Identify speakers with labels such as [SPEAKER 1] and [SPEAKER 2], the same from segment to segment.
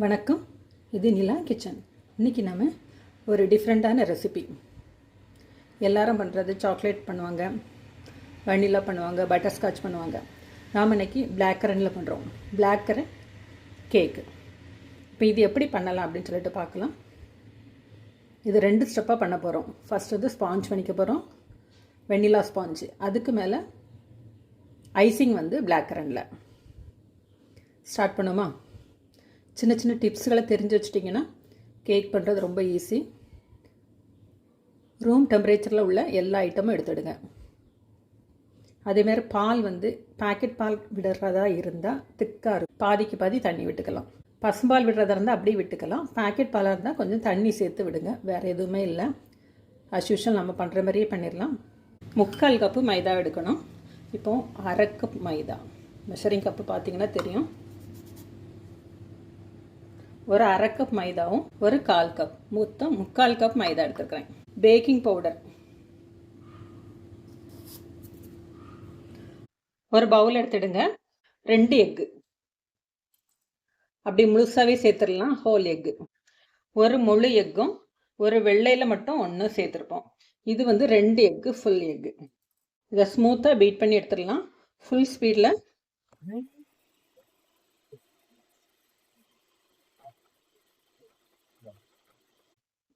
[SPEAKER 1] வணக்கம், இது நிலா கிச்சன். இன்றைக்கி நம்ம ஒரு டிஃப்ரெண்ட்டான ரெசிபி. எல்லாரும் பண்ணுறது சாக்லேட் பண்ணுவாங்க, வனிலா பண்ணுவாங்க, பட்டர்ஸ்காட்ச் பண்ணுவாங்க. நாம் இன்றைக்கி பிளாக் கரண்டில் பண்ணுறோம். பிளாக் கரண்ட் கேக்கு. இப்போ இது எப்படி பண்ணலாம் அப்படின்னு சொல்லிட்டு பார்க்கலாம். இது 2 ஸ்டெப்பாக பண்ண போகிறோம். ஃபஸ்ட் வந்து ஸ்பாஞ்ச் பண்ணிக்க போகிறோம், வெனிலா ஸ்பாஞ்சு. அதுக்கு மேலே ஐசிங் வந்து பிளாக் கரண்டில். ஸ்டார்ட் பண்ணுமா? சின்ன சின்ன டிப்ஸுகளை தெரிஞ்சு வச்சிட்டிங்கன்னா கேக் பண்ணுறது ரொம்ப ஈஸி. ரூம் டெம்பரேச்சரில் உள்ள எல்லா ஐட்டமும் எடுத்துடுங்க. அதேமாதிரி பால் வந்து பேக்கெட் பால் விடுறதா இருந்தால் திக்காக இருக்கும், பாதிக்கு பாதி தண்ணி விட்டுக்கலாம். பசும்பால் விடுறதா இருந்தால் அப்படியே விட்டுக்கலாம். பேக்கெட் பாலாக இருந்தால் கொஞ்சம் தண்ணி சேர்த்து விடுங்க. வேறு எதுவுமே இல்லை, அஸ் யூஷுவல் நம்ம பண்ணுற மாதிரியே பண்ணிடலாம். 3/4 கப்பு மைதா எடுக்கணும். இப்போது 1/2 கப் மைதா, மெஷரிங் கப்பு பார்த்தீங்கன்னா தெரியும். ஒரு 1/2 கப் மைதாவும் ஒரு 1/4 கப், மொத்தம் 3/4 கப் மைதா எடுத்துருக்கிறேன். பேக்கிங் பவுடர் ஒரு பவுல் எடுத்துடுங்க. 2 எக்கு, அப்படி முழுசாகவே சேர்த்துடலாம். ஹோல் எக்கு, ஒரு முழு எக்கும் ஒரு வெள்ளையில் மட்டும் 1 சேர்த்துருப்போம். இது வந்து 2 எக்கு, ஃபுல் எக்கு. இதை ஸ்மூத்தாக பீட் பண்ணி எடுத்துடலாம். ஃபுல் ஸ்பீடில்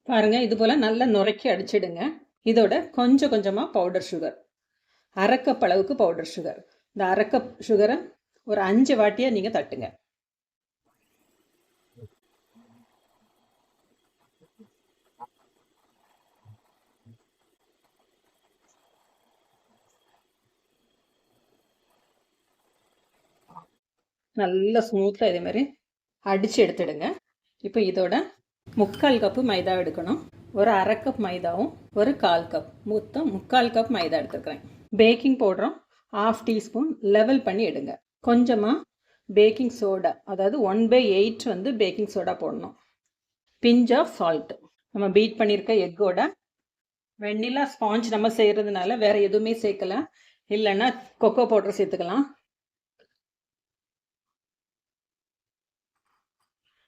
[SPEAKER 1] பாருங்கள். இது போல் நல்லா நுரைக்கி அடிச்சிடுங்க. இதோட கொஞ்சம் கொஞ்சமாக பவுடர் சுகர், 1/2 கப் அளவுக்கு பவுடர் சுகர். இந்த 1/2 கப் சுகரை ஒரு 5 வாட்டியாக நீங்கள் தட்டுங்க. நல்லா ஸ்மூத்தாக இதே மாதிரி அடித்து எடுத்துடுங்க. இப்போ இதோட 3/4 கப்பு மைதா எடுக்கணும். ஒரு 1/2 கப் மைதாவும் ஒரு 1/4 கப், மொத்தம் 3/4 கப் மைதா எடுத்துருக்கிறேன். பேக்கிங் பவுடரும் 1/2 டீஸ்பூன் லெவல் பண்ணி எடுங்க. கொஞ்சமாக பேக்கிங் சோடா, அதாவது 1/8 வந்து பேக்கிங் சோடா போடணும். Pinch of salt. நம்ம பீட் பண்ணியிருக்க எக்கோட வெண்ணிலா ஸ்பாஞ்ச் நம்ம செய்கிறதுனால வேறு எதுவுமே சேர்க்கலாம், இல்லைன்னா கொக்கோ பவுடர் சேர்த்துக்கலாம்.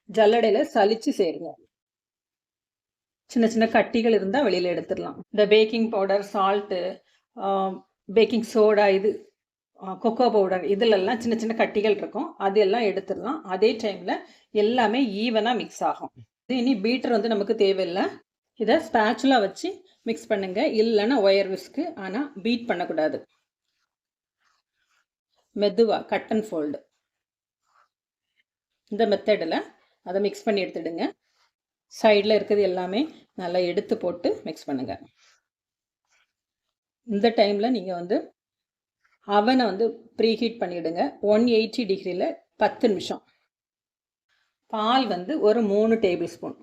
[SPEAKER 1] ஜல்லடையில் சலிச்சு சேருங்க. சின்ன சின்ன கட்டிகள் இருந்தால் வெளியில் எடுத்துடலாம். இந்த baking powder, salt, baking soda, இது கொக்கோ பவுடர், இதிலெல்லாம் சின்ன சின்ன கட்டிகள் இருக்கும், அதெல்லாம் எடுத்துடலாம். அதே டைமில் எல்லாமே ஈவனாக மிக்ஸ் ஆகும். இனி பீட்டர் வந்து நமக்கு தேவையில்லை. இதை ஸ்பேச்சுலா வச்சு மிக்ஸ் பண்ணுங்க, இல்லைன்னா ஒயர் விஸ்க்கு. ஆனால் பீட் பண்ணக்கூடாது. மெதுவாக கட் அண்ட் ஃபோல்டு, இந்த மெத்தடில் அதை மிக்ஸ் பண்ணி எடுத்துடுங்க. சைடில் இருக்கிறது எல்லாமே நல்லா எடுத்து போட்டு மிக்ஸ் பண்ணுங்கள். இந்த டைமில் நீங்கள் வந்து அவனை வந்து ப்ரீஹீட் பண்ணிவிடுங்க. 180 டிகிரியில் 10 நிமிஷம். பால் வந்து ஒரு 3 டேபிள் ஸ்பூன்,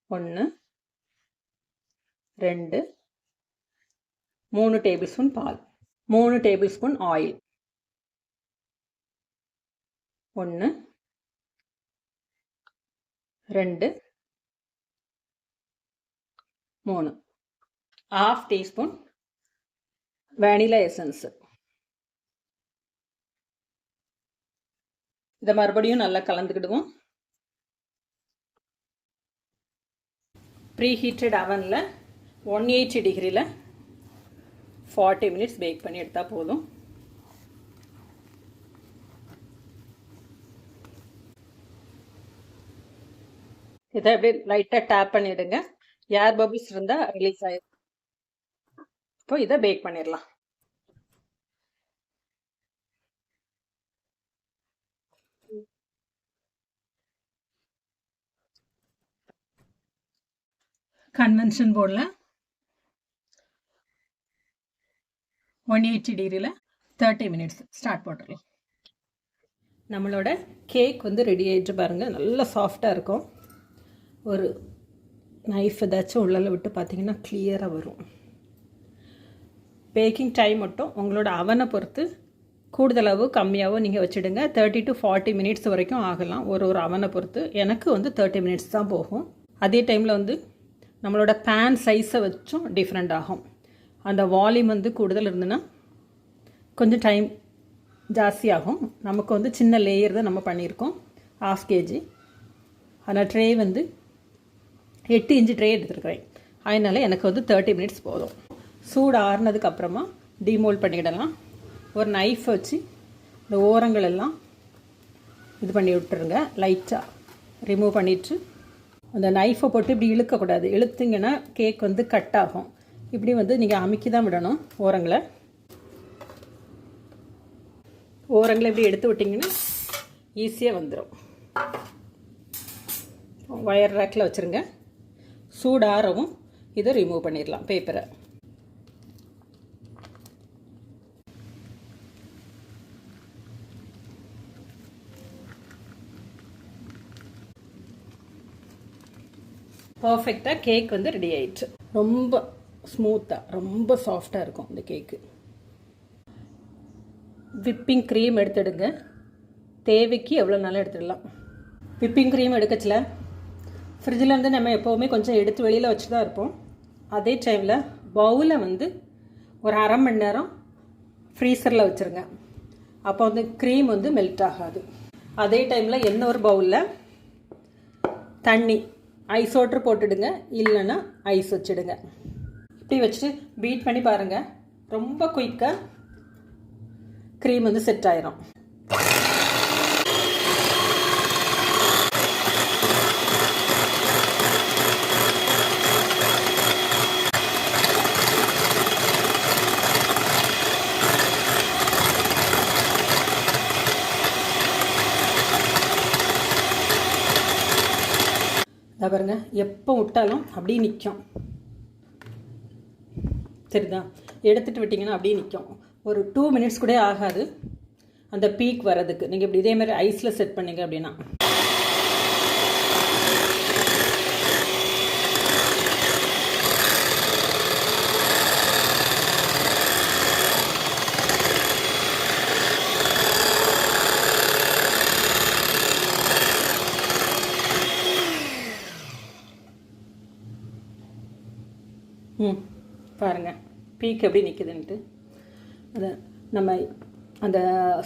[SPEAKER 1] 1 2 3 டேபிள் ஸ்பூன் பால், 3 table spoon oil, 1 2 3, 1/2 teaspoon வேனிலா essence. இதை மறுபடியும் நல்லா கலந்துக்கிடுவோம். ப்ரீ ஹீட்டட் அவனில் 180 டிகிரியில் 40 மினிட்ஸ் பேக் பண்ணி எடுத்தால் போதும். இதை அப்படியே லைட்டாக டேப் பண்ணிவிடுங்க. ஏர் பபிள்ஸ் இருந்தால் ரிலீஸ் ஆகிடும். இப்போ இதை பேக் பண்ணிடலாம். கன்வென்ஷன் போர்டில் 180 டிகிரியில் 30 மினிட்ஸ் ஸ்டார்ட் போட்டுடலாம். நம்மளோட கேக் வந்து ரெடி ஆகிட்டு பாருங்கள். நல்லா சாஃப்டாக இருக்கும். ஒரு நைஃப் ஏதாச்சும் உள்ளே விட்டு பார்த்தீங்கன்னா கிளியராக வரும். பேக்கிங் டைம் மட்டும் உங்களோட அவனை பொறுத்து கூடுதலாகவோ கம்மியாகவோ நீங்கள் வச்சுடுங்க. 30 to 40 மினிட்ஸ் வரைக்கும் ஆகலாம், ஒரு அவனை பொறுத்து. எனக்கு வந்து 30 மினிட்ஸ் தான் போகும். அதே டைமில் வந்து நம்மளோட பேன் சைஸை வச்சும் டிஃப்ரெண்ட் ஆகும். அந்த வால்யூம் வந்து கூடுதல் இருந்துன்னா கொஞ்சம் டைம் ஜாஸ்தியாகும். நமக்கு வந்து சின்ன லேயர் தான் நம்ம பண்ணியிருக்கோம். 1/2 kg. ஆனால் ட்ரே வந்து 8 இன்ச்சு ட்ரே எடுத்துருக்குறேன். அதனால் எனக்கு வந்து 30 minutes போதும். சூடு ஆறுனதுக்கப்புறமா டீமோல்ட் பண்ணிக்கிடலாம். ஒரு நைஃப் வச்சு இந்த ஓரங்கள் எல்லாம் இது பண்ணி விட்டுருங்க. லைட்டாக ரிமூவ் பண்ணிவிட்டு அந்த நைஃபை போட்டு இப்படி இழுக்கக்கூடாது. இழுத்திங்கன்னா கேக் வந்து கட் ஆகும். இப்படி வந்து நீங்கள் அமுக்கி தான் விடணும். ஓரங்களை இப்படி எடுத்து விட்டிங்கன்னா ஈஸியாக வந்துடும். வயர் ரேக்கில் வச்சுருங்க. சூடாரவும் இதை ரிமூவ் பண்ணிடலாம் பேப்பரை. பர்ஃபெக்டாக கேக் வந்து ரெடி ஆயிடுச்சு. ரொம்ப ஸ்மூத்தாக ரொம்ப சாஃப்டாக இருக்கும் இந்த கேக்கு. Whipping cream எடுத்துடுங்க. தேவைக்கு எவ்வளோ நாளும் எடுத்துடலாம். விப்பிங் க்ரீம் எடுக்கச்சில ஃப்ரிட்ஜில் வந்து நம்ம எப்போவுமே கொஞ்சம் எடுத்து வெளியில் வச்சு தான் இருப்போம். அதே டைமில் பவுலை வந்து ஒரு 1/2 மணி நேரம் ஃப்ரீசரில் வச்சுருங்க. அப்போ வந்து க்ரீம் வந்து மெல்ட் ஆகாது. அதே டைமில் என்ன ஒரு பவுலில் தண்ணி ஐஸ் வாட்டர் போட்டுடுங்க, இல்லைன்னா ஐஸ் வச்சுடுங்க. இப்படி வச்சுட்டு பீட் பண்ணி பாருங்கள். ரொம்ப குயிக்காக க்ரீம் வந்து செட் ஆயிரும். இதை பாருங்க, எப்போ விட்டாலும் அப்படியே நிற்கும். சரிதான், எடுத்துகிட்டு விட்டிங்கன்னா அப்படியே நிற்கும். ஒரு 2 minutes கூட ஆகாது அந்த பீக் வர்றதுக்கு. நீங்கள் இப்படி இதேமாதிரி ஐஸில் செட் பண்ணிங்க அப்படின்னா. பாருங்கள் பீக் எப்படி நிற்குதுன்ட்டு. அதை நம்ம அந்த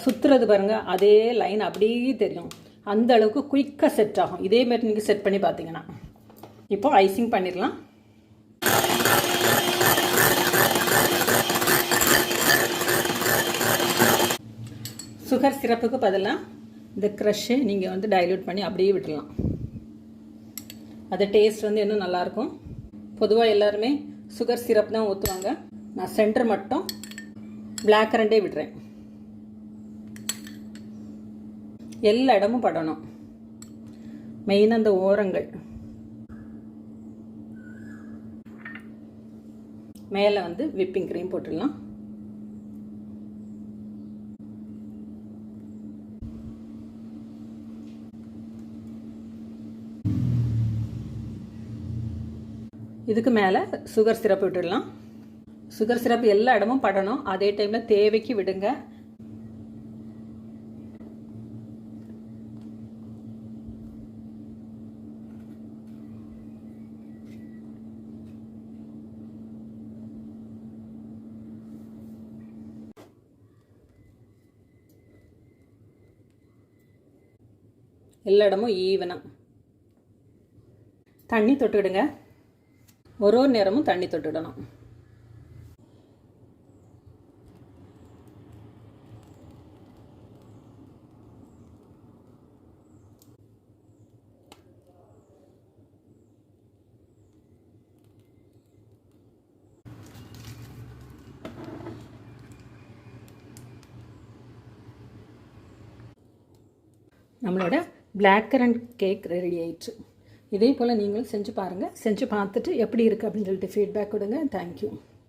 [SPEAKER 1] சுற்றுறது பாருங்கள், அதே லைன் அப்படியே தெரியும். அந்த அளவுக்கு குயிக்காக செட் ஆகும். இதேமாரி நீங்கள் செட் பண்ணி பார்த்தீங்கன்னா. இப்போ ஐசிங் பண்ணிடலாம். சுகர் சிரப்புக்கு பதிலாக இந்த க்ரஷ்ஷை நீங்கள் வந்து டைல்யூட் பண்ணி அப்படியே விட்டுடலாம். அது டேஸ்ட் வந்து இன்னும் நல்லாயிருக்கும். பொதுவாக எல்லாருமே சுகர் சிரப் தான் ஊற்றுவாங்க. நான் சென்டர் மட்டும் பிளாக் கரண்டே விடுறேன். எல்லா இடமும் படணும். மெயின் அந்த ஓரங்கள் மேலே வந்து விப்பிங் க்ரீம் போட்டுடலாம். இதுக்கு மேலே சுகர் சிரப் விட்டுடலாம். சுகர் சிரப் எல்லா இடமும் படணும். அதே டைமில் தேவைக்கு விடுங்க. எல்லா இடமும் ஈவனாக தண்ணி தொட்டுக்கிடுங்க. ஒரு நேரமும் தண்ணி தொட்டுடணும். நம்மளோட பிளாக் கரண்ட் கேக் ரெடி ஆயிடுச்சு. இதே போல் நீங்களும் செஞ்சு பாருங்கள். செஞ்சு பார்த்துட்டு எப்படி இருக்குது அப்படின்னு சொல்லிட்டு ஃபீட்பேக் கொடுங்க. தேங்க்யூ.